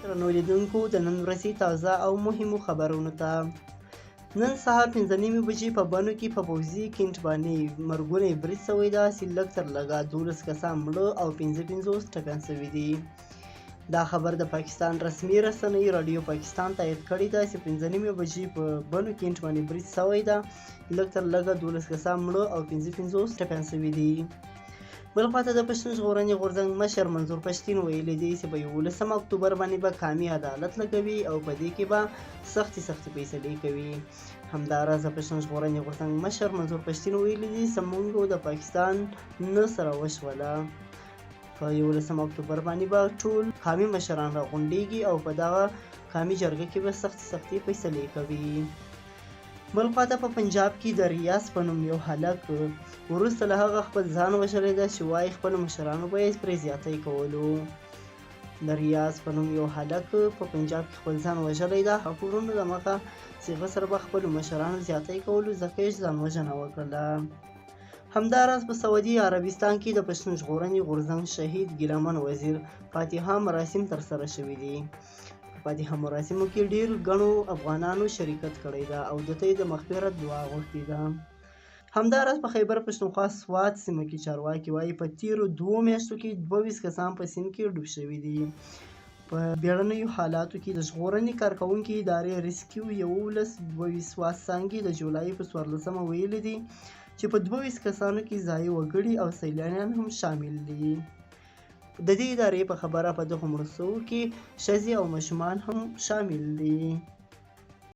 درنو لیدونکو د نن ورځې تازه او مهمو خبرونو ته نن سهار 5:30 بجې په بنوں کې په پوځي کینټ باندې مرګونی برید شوی ده چې لږ تر لږه 12 کسان مړه او 55 ټپیان شوي دي. دا خبر د پاکستان رسمي رسنۍ رادیو پاکستان تایید کړی ده چې 5:30 بجې په بنوں کینټ باندې برید شوی ده. لږ تر لږه 12 کسان مړه او 55 ټپیان شوي دي. بل خواته د پښتون ژغورنې غورځنګ مشر منظور پشتنن ویلي دی چې په 11 اکتوبر باندې به قومي عدالت لګوي او په دې کې به سختې فیصلې کوي. همداراز د پښتون ژغورنې غورځنګ مشر منظور پشتنن ویلي دی چې موږ د پاکستان نه سره وشوله. په 11 اکتوبر باندې به ټول قومي مشران راغونډېږي او په دغه قومي جرګه کې به سختې فیصلې کوي. بل خواته په پنجاب کې د ریاض په نوم یو هلک وروسته له هغه خپل ځان وژلی ده چې وایي خپلو مشرانو به یې پرې زیاتی کولو. د ریاض په نوم یو هلک په پنجاب کې خپل ځان وژلی ده. خبرونو د مخه صیغه سره به خپلو مشرانو زیاتی کولو ځکه یې ځان وژنه وکړله. همداراز په سعودي عربستان کې د پښتون ژغورنې غورځنګ شهید ګیلمن وزیر فاتحه مراسم ترسره شوي دي. په فاتحه مراسمو کې ډیر ګڼو افغانانو شرکت کړی ده او دته یې د مغفرت دعا غوښتې ده. همداراز په خیبر پښتونخوا سوات سیمه کې چارواکي وایي په تیرو 2 میاشتو کې 22 کسان په سیند کې ډوب شوي دي. په بیړنیو حالاتو کې د ژغورنې کارکوونکې ادارې ریسکیو 11 څانګې د جولای په 14 ویلي دي چې په 22 کسانو کې ځایي وګړي او سیلانیان هم شامل دي. د دې ادارې په خبره په دغو مرستو کې ښځې او ماشومان هم شامل دي.